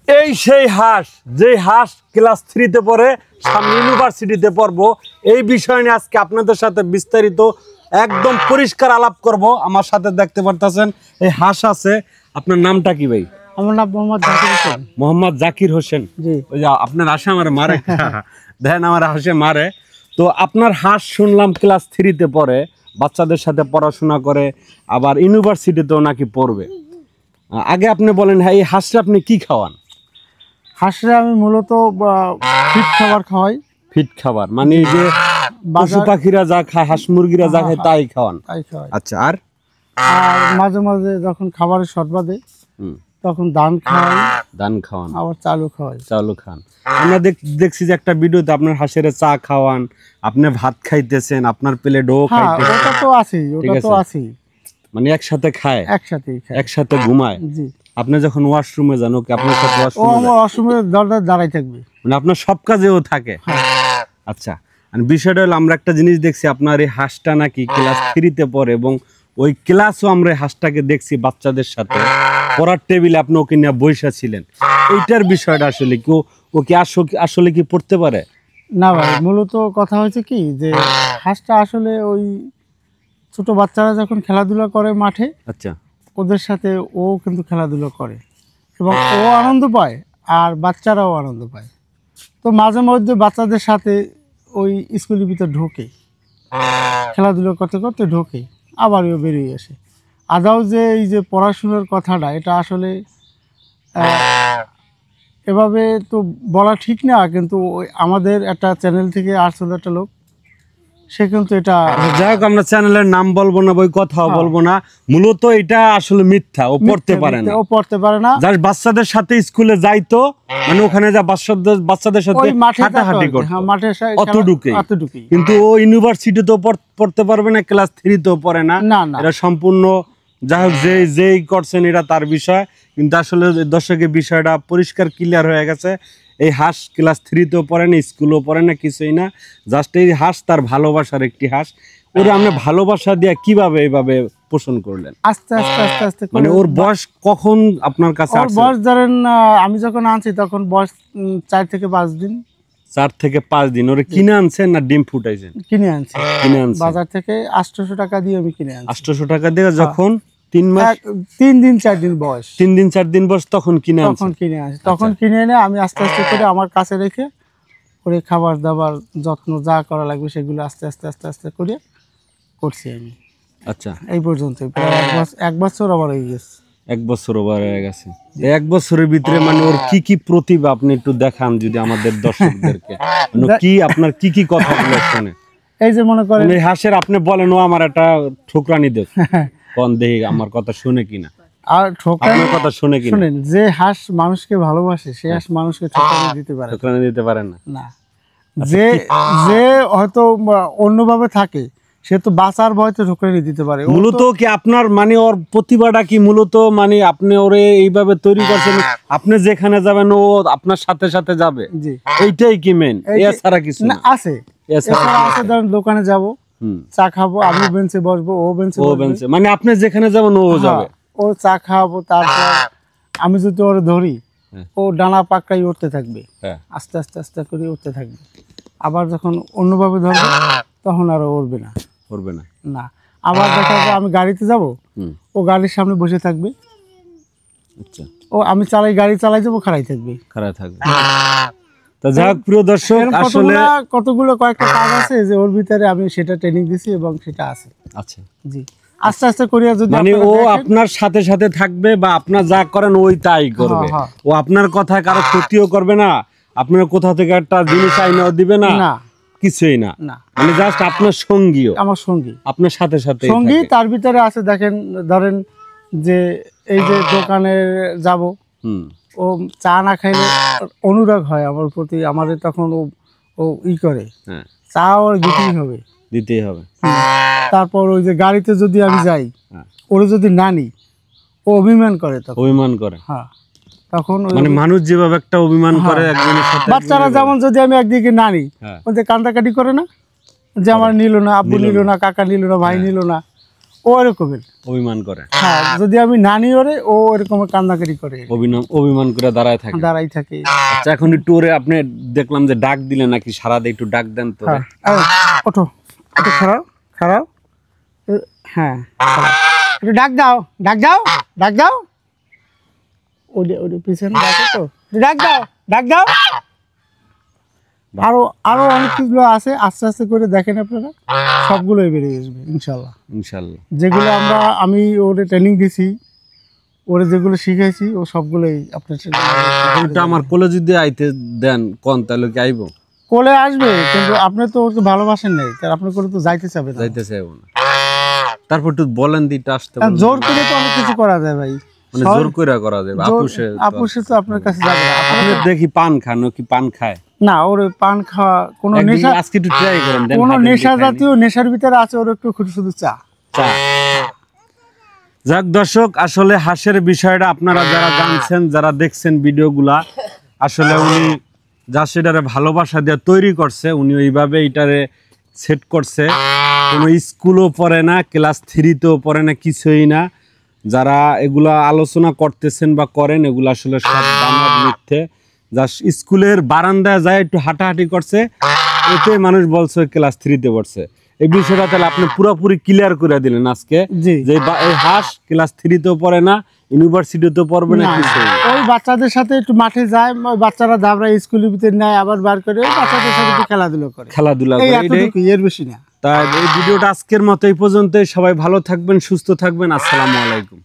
এই সেই হাঁস, যে হাঁস ক্লাস 3 তে পড়ে, সামনে ইউনিভার্সিটিতে পড়বো, এই বিষয় নিয়ে আজকে আপনাদের সাথে বিস্তারিত একদম পরিষ্কার আলাপ করব। আমার সাথে দেখতে পারতেছেন এই হাঁস আছে। আপনার নামটা কি ভাই? আমার নাম মোহাম্মদ জাকির হোসেন। মোহাম্মদ জাকির হোসেন। জি। ওই যে আপনার হাঁসে আমার মারে, দেখেন আমার হাঁসে মারে। তো আপনার হাঁস শুনলাম ক্লাস 3 তে পড়ে, বাচ্চাদের সাথে পড়াশোনা করে, আবার ইউনিভার্সিটিতেও নাকি পড়বে। আগে আপনি বলেন, হ্যাঁ, এই হাঁসটা আপনি কি খাওয়ান? হাঁসে আমি মূলত ফিট খাবার খাওয়াই। ফিট খাবার মানে এই যে পশু পাখিরা যা খায়, হাঁস মুরগিরা যা খায় তাই খাওয়ান? তাই খাওয়াই। আচ্ছা। আর মাঝে মাঝে যখন খাবারের শর্ট বাঁধে তখন ধান খাওয়াই। ধান খাওয়ান, আবার চালু খাওয়াই। চালু খান। আমরা দেখছি যে একটা ভিডিওতে আপনার হাঁসের চা খাওয়ান, আপনি ভাত খাইতেছেন, আপনার প্লেটও খাইতেছেন। ওটা তো আছেই, ওটা তো আছেই। মানে একসাথে খায়, একসাথেই খায়, একসাথে ঘুমায়। জি। আপনি যখন ওয়াশরুমে যান, ওকে আপনার সাথে ওয়াশরুমে দরজায় দাঁড়াই থাকবে, মানে আপনার সব কাজেও থাকে। আচ্ছা, আর বিষয়টা হলো, আমরা একটা জিনিস দেখছি, আপনার এই হাঁসটা নাকি ক্লাস 3 তে পড়ে, এবং ওই ক্লাসও আমরা হাঁসটাকে দেখছি বাচ্চাদের সাথে পড়ার টেবিলে আপনি ওকে নিয়ে বসে ছিলেন। এইটার বিষয়টা আসলে কি ও কি আসলে কি পড়তে পারে? না ভাই, মূলত কথা হয়েছে কি যে হাঁসটা আসলে ওই ছোট বাচ্চারা যখন খেলাধুলা করে মাঠে, আচ্ছা, ওদের সাথে ও কিন্তু খেলাধুলা করে এবং ও আনন্দ পায় আর বাচ্চারাও আনন্দ পায়। তো মাঝে মধ্যে বাচ্চাদের সাথে ওই স্কুলের ভিতর ঢোকে, খেলাধুলা করতে করতে ঢোকে, আবার ও বেরিয়ে আসে। আদাও যে এই যে পড়াশোনার কথাটা, এটা আসলে এভাবে তো বলা ঠিক না, কিন্তু ওই আমাদের একটা চ্যানেল থেকে আসলে একটা লোক, সে কিন্তু এটা, যাই হোক, আমরা চ্যানেলের নাম বলবো না, ওই কথাও বলবো না। মূলত এটা আসলে মিথ্যা, ও পড়তে পারে না, ও পড়তে পারে না। যার বাচ্চাদের সাথে স্কুলে যাইতো, মানে ওখানে যা বাচ্চাদের সাথে হাঁটাহাঁটি করতো, অতটুকুই। কিন্তু ও ইউনিভার্সিটিতেও পড়তে পারবে না, ক্লাস 3 তেও পড়ে না। এটা সম্পূর্ণ, যাই হোক, যেই করছেন এটা তার বিষয়। কিন্তু আসলে দর্শকের বিষয়টা পরিষ্কার ক্লিয়ার হয়ে গেছে। এই হাঁস ক্লাস 3 তেও পড়ে না, স্কুলেও পড়ে না, কিছুই না। জাস্ট এই হাঁস তার ভালোবাসার একটি হাঁস। ওরা আমরা ভালোবাসা দিয়ে কিভাবে এইভাবে পোষণ করলেন? আস্তে আস্তে আস্তে আস্তে, মানে ওর বয়স কখন আপনার কাছে আসছে? বয়স ধরেন আমি যখন আনছি তখন বয়স 4 থেকে 5 দিন। 4 থেকে 5 দিন। ওরে কিনে আনছেন না ডিম ফুটাইছেন? কিনে আনছি, কিনে আনছেন বাজার থেকে 800 টাকা দিয়ে আমি কিনে আনছি। 800 টাকা দিয়ে যখন 3 দিন 4 দিন বয়স, 3 দিন 4 দিন বয়স, তখন কিনে আনছি। তখন কিনে এনে আমি আস্তে আস্তে করে আমার কাছে রেখে করে খাবার দাবার যত্ন যা করা লাগবে সেগুলো আস্তে আস্তে আস্তে আস্তে করে করছি আমি। আচ্ছা, এই পর্যন্ত এক বছর আবার হয়ে গেছে। 1 বছর ওভার হয়ে গেছে। 1 বছরের ভিতরে মানে ওর কি কি প্রতিভা আপনি একটু দেখান যদি আমাদের দর্শকদেরকে, মানে কি আপনার কি কি কথাগুলো শুনে। এই যে মনে করেন এই হাঁসের আপনি বলেন, ও আমার একটা ঠোকরানি দেখ, কোন দেহি আমার কথা শুনে কিনা, আর আপনার কথা শুনে কিনা। শুনেন, যে হাঁস মানুষকে ভালোবাসে সে হাঁস মানুষকে ঠকানি দিতে পারে, ঠোকরানি দিতে পারে না। না, যে হয়তো অন্যভাবে থাকে সে তো বাঁচার ভয়তে ঠকানি দিতে পারে। মূলত কি আপনার মানে ওর প্রতিভাটা কি মূলত, মানে আপনি ওরে এইভাবে তৈরি করছেন, আপনি যেখানে যাবেন ও আপনার সাথে সাথে যাবে? জি, এইটাই কি মেন, এছাড়া কিছু না? আছে, এছাড়া আছে, ধরেন দোকানে যাব, চা খাবো, আমি বেঞ্চে বসবো, ও বেঞ্চে, মানে আপনি যেখানে যাবেন ও যাবে, ও চা খাবো। তারপর আমি যদি ওরে ধরি, ও ডানা পাকড়াই উঠতে থাকবে, আস্তে আস্তে আস্তে করে উঠতে থাকবে। আবার যখন অন্যভাবে ধরবে তখন আর উঠবে না, না। আবার দেখা যায় আমি গাড়িতে যাব, ও গাড়ির সামনে বসে থাকবে। আচ্ছা, ও আমি গাড়ি চালাই যাবো, খাড়াই থাকবে। তা যাই হোক, প্রিয় দর্শক, আসলে কতগুলো কয়েকটা কাজ আছে যে ওর ভিতরে আমি সেটা ট্রেনিং দিছি এবং সেটা আছে। আচ্ছা, জি, আস্তে আস্তে করিয়া যদি মানে ও আপনার সাথে সাথে থাকবে, বা আপনার যা করেন ওই তাই করবে। ও আপনার কথা কারো ক্ষতিও করবে না, আপনার কোথা থেকে একটা জিনিস আইনাও দিবে না, কিছুই না। মানে জাস্ট আপনার সঙ্গীও, আমার সঙ্গী, আপনার সাথে সাথে সঙ্গী। তার ভিতরে আছে, দেখেন, ধরেন যে এই যে দোকানে যাব, ও চা না খাইলে অনুরাগ হয় আমার প্রতি, আমাদের তখন ও করে, চা ওর দিতেই হবে। তারপর ওই যে গাড়িতে যদি আমি যাই, ওরে যদি না নিই, ও অভিমান করে, হ্যাঁ, তখন মানে মানুষ যেভাবে একটা অভিমান করে একজনের সাথে, বাচ্চারা যেমন যদি আমি একদিকে না নিই, ওদের কান্দাকাটি করে না, যে আমার নিল না, আব্বু নিল না, কাকা নিল না, ভাই নিল না, ও এরকমের অভিমান করে। হ্যাঁ, যদি আমি নানি ওরে ও এরকম কান্নাকাটি করে, অভিমান করে দাঁড়ায় থাকে। আচ্ছা, এখন একটু ওরে আপনি দেখলাম যে ডাক দিলেন নাকি, সারা দিয়ে একটু ডাক দেন তো। ওঠো, একটু খারাপ খারাপ, হ্যাঁ একটু ডাক দাও, ডাক দাও, ডাক দাও, ওরে ওরে পিছনে ডাকে তো, ডাক দাও, ডাক দাও। আরো আরো অনেক কিছু আছে, আস্তে আস্তে করে দেখেন আপনারা, সবগুলোই বেরিয়ে আসবে ইনশাল্লাহ। যেগুলো আমি ওরে ট্রেনিং দিছি, ওরে যেগুলো শিখাইছি, ও সবগুলোই আপনার আমার কোলে যদি আইতে দেন কোন, তাহলে কি আইবো? কোলে আসবে, কিন্তু আপনি তো ওকে ভালোবাসেন নাই, তার আপনার কোলে তো যাইতে চাবে না। তারপর একটু বলেন দিতে আসতে, জোর করে তো অনেক কিছু করা যায় ভাই, মানে জোর করে করা যাবে। আপুসে তো আপনার কাছে যাবে না। আপনি দেখি পান খান, কি পান খায় না? ওর পান খাওয়া কোনো নেশা, আজকে একটু ট্রাই করেন, কোনো নেশা জাতীয় নেশার ভিতরে আছে, ওর একটু শুধু চা। যাক দর্শক, আসলে হাঁসের বিষয়টা আপনারা যারা জানছেন, যারা দেখছেন ভিডিওগুলা, আসলে উনি যা সেটারে ভালোবাসা দিয়ে তৈরি করছে, উনি ওইভাবে এটারে সেট করছে। কোনো স্কুলও পড়ে না, ক্লাস 3তেও পড়ে না, কিছুই না। যারা এগুলা আলোচনা করতেছেন বা করেন, এগুলো আসলে সব বানোয়াট, মিথ্যে। যা স্কুলের বারান্দায় যায় একটু হাঁটাহাঁটি করছে, এতে মানুষ বলছে ক্লাস 3তে পড়ছে। এই বিষয়টা তাহলে আপনি পুরোপুরি ক্লিয়ার করে দিলেন আজকে, যে এই হাঁস ক্লাস 3তেও পড়ে না, ইউনিভার্সিটিতেও পড়বে না, কিছু। ওই বাচ্চাদের সাথে একটু মাঠে যায়, বাচ্চারা দাবড়া স্কুলের ভিতরে নেয়, আবার বার করে বাচ্চাদের সাথে খেলাধুলা করে, এর বেশি না। তাই এই ভিডিওটা আজকের মতো এই পর্যন্তই। সবাই ভালো থাকবেন, সুস্থ থাকবেন। আসসালামু আলাইকুম।